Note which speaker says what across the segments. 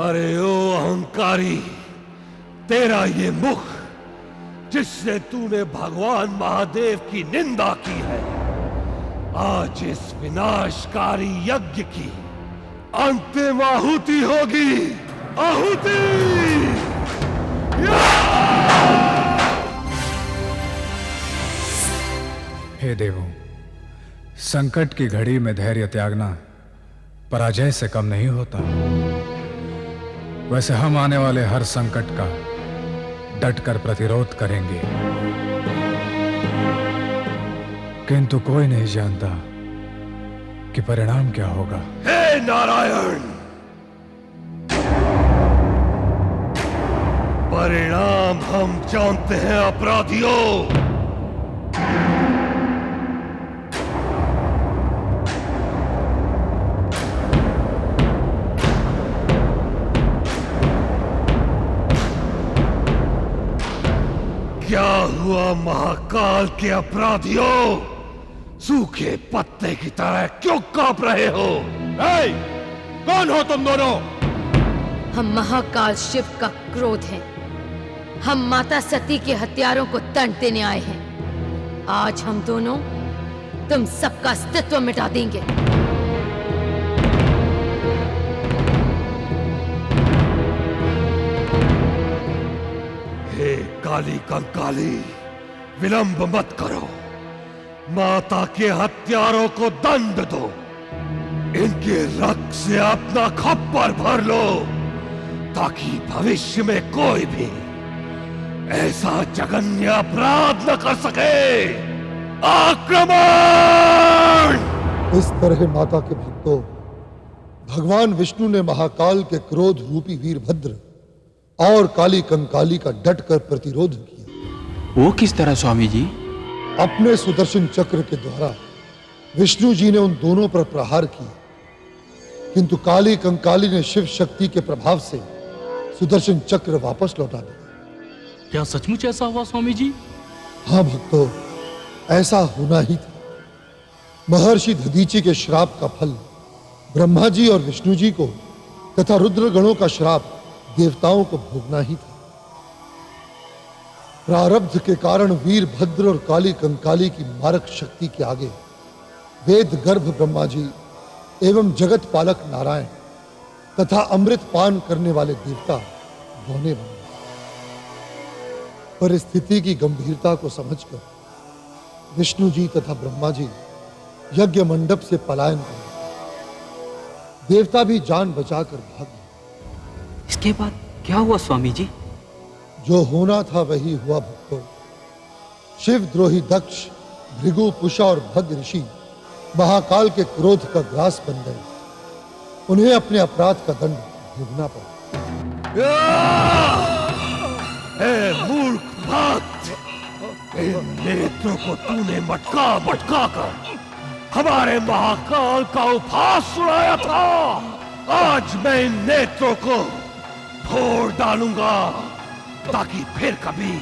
Speaker 1: अरे ओ अहंकारी, तेरा ये मुख जिससे तूने भगवान महादेव की निंदा की है, आज इस विनाशकारी यज्ञ की अंतिम आहुति होगी। आहुति!
Speaker 2: हे देवों, संकट की घड़ी में धैर्य त्यागना पराजय से कम नहीं होता। वैसे हम आने वाले हर संकट का डटकर प्रतिरोध करेंगे, किंतु कोई नहीं जानता कि परिणाम क्या होगा।
Speaker 1: हे नारायण, परिणाम हम जानते हैं अपराधियों। क्या हुआ महाकाल के अपराधियों? सूखे पत्ते की तरह क्यों कांप रहे हो? कौन हो तुम दोनों?
Speaker 3: हम महाकाल शिव का क्रोध हैं। हम माता सती के हत्यारों को दंड देने आए हैं। आज हम दोनों तुम सबका अस्तित्व मिटा देंगे।
Speaker 1: हे काली कंकाली, विलंब मत करो। माता के हत्यारों को दंड दो। इनके रक्त से अपना खप्पर भर लो, ताकि भविष्य में कोई भी ऐसा जघन्य अपराध न कर सके। आक्रमण!
Speaker 4: इस तरह माता के भक्तों, भगवान विष्णु ने महाकाल के क्रोध रूपी वीरभद्र और काली कंकाली का डटकर प्रतिरोध किया।
Speaker 5: वो किस तरह स्वामी जी?
Speaker 4: अपने सुदर्शन चक्र के द्वारा विष्णु जी ने उन दोनों पर प्रहार किया, किंतु काली कंकाली ने शिव शक्ति के प्रभाव से सुदर्शन चक्र वापस लौटा दिया।
Speaker 5: क्या सचमुच ऐसा हुआ स्वामी जी?
Speaker 4: हाँ भक्तों, ऐसा होना ही था। महर्षि दधीचि के श्राप का फल ब्रह्मा जी और विष्णु जी को तथा रुद्र गणों का श्राप देवताओं को भोगना ही था। प्रारब्ध के कारण वीरभद्र और काली कंकाली की मारक शक्ति के आगे वेद गर्भ ब्रह्मा जी एवं जगत पालक नारायण तथा अमृत पान करने वाले देवता बौने बन गए। परिस्थिति की गंभीरता को समझकर विष्णु जी तथा ब्रह्मा जी यज्ञ मंडप से पलायन कर गए। देवता भी जान बचाकर भाग गए।
Speaker 5: इसके बाद क्या हुआ स्वामी जी?
Speaker 4: जो होना था वही हुआ भक्तों। शिव द्रोही दक्ष, भृगु, पुषा और भग ऋषि महाकाल के क्रोध का ग्रास बन गए। उन्हें अपने अपराध का दंड भोगना पड़ा।
Speaker 1: मूर्ख भक्त, इन नेत्रों को तूने मटका मटका कर हमारे महाकाल का उपहास सुनाया था। आज मैं इन नेत्रों को फोड़ डालूंगा, ताकि फिर कभी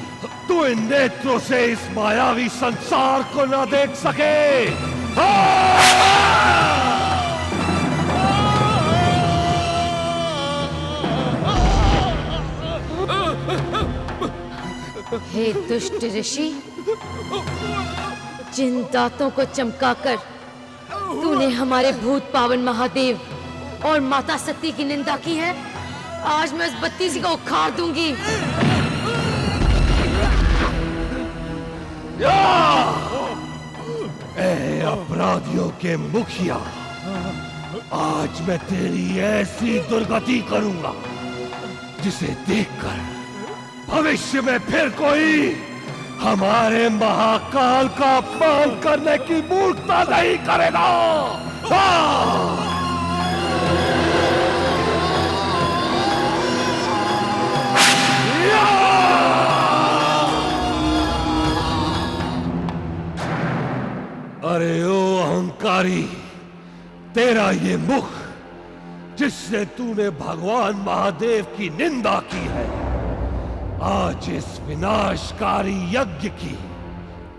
Speaker 1: तू इन नेत्रों से इस मायावी संसार को न देख सके।
Speaker 3: हे दुष्ट ऋषि, जिन दांतों को चमकाकर तूने हमारे भूत पावन महादेव और माता सती की निंदा की है, आज मैं इस बत्तीसी को उखाड़ दूंगी।
Speaker 1: ए अपराधियों के मुखिया, आज मैं तेरी ऐसी दुर्गति करूंगा जिसे देखकर भविष्य में फिर कोई हमारे महाकाल का अपमान करने की मूर्खता नहीं करेगा। अरे ओ अहंकारी, तेरा ये मुख जिससे तूने भगवान महादेव की निंदा की है, आज इस विनाशकारी यज्ञ की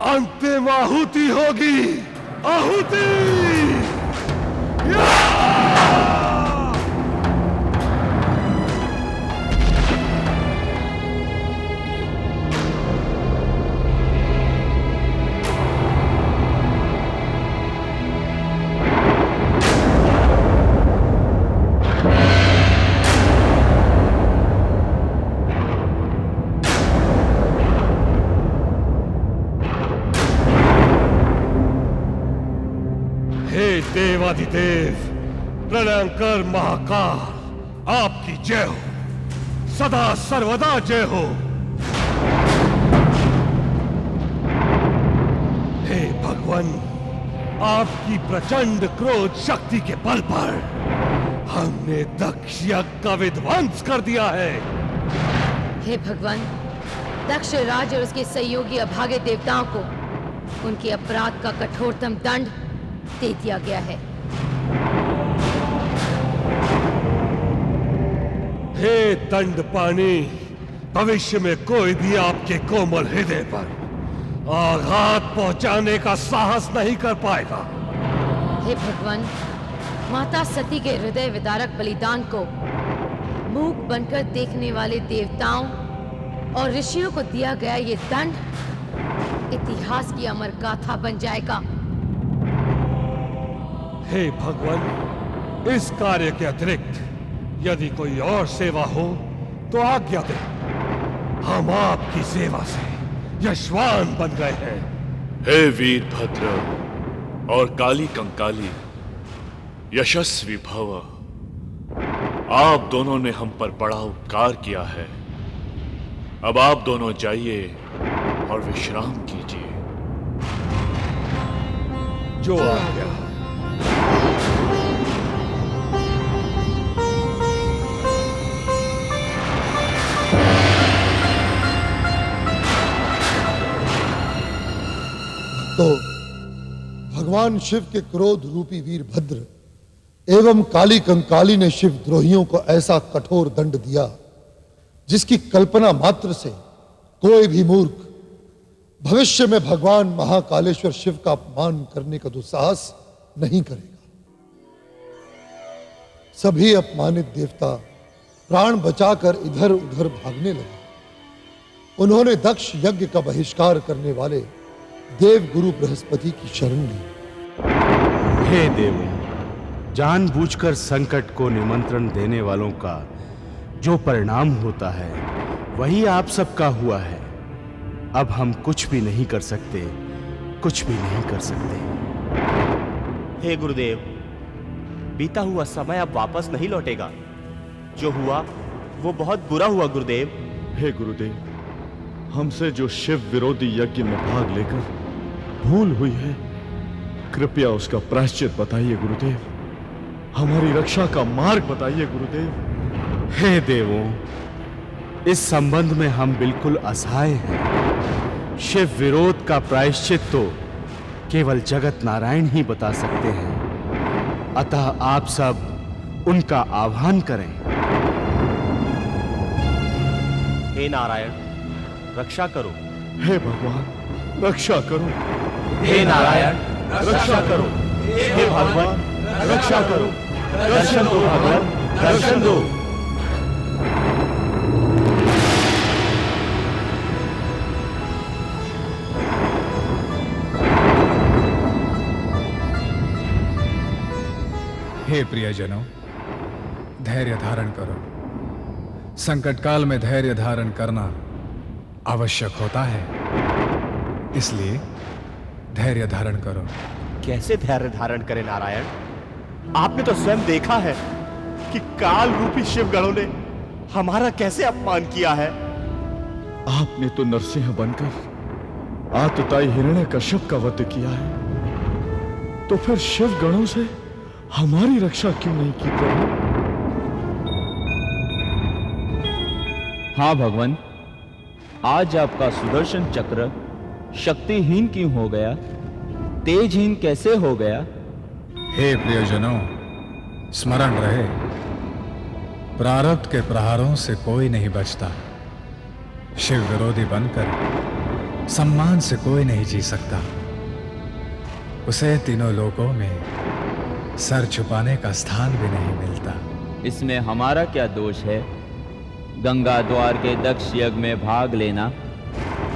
Speaker 1: अंतिम आहुति होगी। आहुति! देवाधिदेव प्रलयंकर महाकाल, आपकी जय हो, सदा सर्वदा जय हो। हे भगवान, आपकी प्रचंड क्रोध शक्ति के बल पर हमने दक्ष यज्ञ का विध्वंस कर दिया है।
Speaker 3: हे भगवान, दक्ष राज और उसके सहयोगी अभागे देवताओं को उनके अपराध का कठोरतम दंड दे दिया गया है।
Speaker 1: हे दंड पानी, भविष्य में कोई भी आपके कोमल हृदय पर आघात पहुंचाने का साहस नहीं कर पाएगा।
Speaker 3: हे भगवान, माता सती के हृदय विदारक बलिदान को मूक बनकर देखने वाले देवताओं और ऋषियों को दिया गया ये दंड इतिहास की अमर गाथा बन जाएगा।
Speaker 1: हे भगवान, इस कार्य के अतिरिक्त यदि कोई और सेवा हो तो आज्ञा दें। हम आपकी सेवा से यशवान बन गए हैं।
Speaker 6: हे वीरभद्र और काली कंकाली, यशस्वी भव, आप दोनों ने हम पर बड़ा उपकार किया है। अब आप दोनों जाइए और विश्राम कीजिए।
Speaker 1: जो आज्ञा।
Speaker 4: तो भगवान शिव के क्रोध रूपी वीरभद्र एवं काली कंकाली ने शिव द्रोहियों को ऐसा कठोर दंड दिया जिसकी कल्पना मात्र से कोई भी मूर्ख भविष्य में भगवान महाकालेश्वर शिव का अपमान करने का दुस्साहस नहीं करेगा। सभी अपमानित देवता प्राण बचाकर इधर उधर भागने लगे। उन्होंने दक्ष यज्ञ का बहिष्कार करने वाले देव गुरु बृहस्पति की शरण ली।
Speaker 7: हे देवों, जानबूझकर संकट को निमंत्रण देने वालों का जो परिणाम होता है वही आप सबका हुआ है। अब हम कुछ भी नहीं कर सकते, कुछ भी नहीं कर सकते।
Speaker 8: हे गुरुदेव, बीता हुआ समय अब वापस नहीं लौटेगा। जो हुआ वो बहुत बुरा हुआ गुरुदेव।
Speaker 6: हे गुरुदेव, हमसे जो शिव विरोधी यज्ञ में भाग लेकर भूल हुई है, कृपया उसका प्रायश्चित बताइए गुरुदेव। हमारी रक्षा का मार्ग बताइए गुरुदेव।
Speaker 7: हे देवों, इस संबंध में हम बिल्कुल असहाय हैं। शिव विरोध का प्रायश्चित तो केवल जगत नारायण ही बता सकते हैं। अतः आप सब उनका आह्वान करें।
Speaker 8: हे नारायण, रक्षा करो।
Speaker 6: हे भगवान, रक्षा करो।
Speaker 8: हे नारायण, रक्षा करो।
Speaker 6: हे भगवान, रक्षा करो। दर्शन दो भगवान, दर्शन दो।
Speaker 2: हे प्रियजनों, धैर्य धारण करो। संकट काल में धैर्य धारण करना आवश्यक होता है, इसलिए धैर्य धारण करो।
Speaker 8: कैसे धैर्य धारण करें नारायण? आपने तो स्वयं देखा है कि काल रूपी शिवगणों ने हमारा कैसे अपमान किया है।
Speaker 6: आपने तो नरसिंह बनकर आतताई हिरण्यकश्यप का वध किया है, तो फिर शिव गणों से हमारी रक्षा क्यों नहीं की प्रभु?
Speaker 9: हाँ भगवान, आज आपका सुदर्शन चक्र शक्तिहीन क्यों हो गया, तेजहीन कैसे हो गया?
Speaker 2: हे प्रियजनों, स्मरण रहे, प्रारब्ध के प्रहारों से कोई नहीं बचता। शिव विरोधी बनकर सम्मान से कोई नहीं जी सकता। उसे तीनों लोकों में सर छुपाने का स्थान भी नहीं मिलता।
Speaker 9: इसमें हमारा क्या दोष है? गंगा द्वार के दक्ष यज्ञ में भाग लेना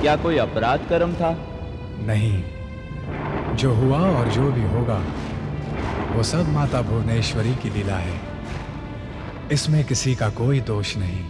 Speaker 9: क्या कोई अपराध कर्म था?
Speaker 2: नहीं, जो हुआ और जो भी होगा वो सब माता भुवनेश्वरी की लीला है। इसमें किसी का कोई दोष नहीं।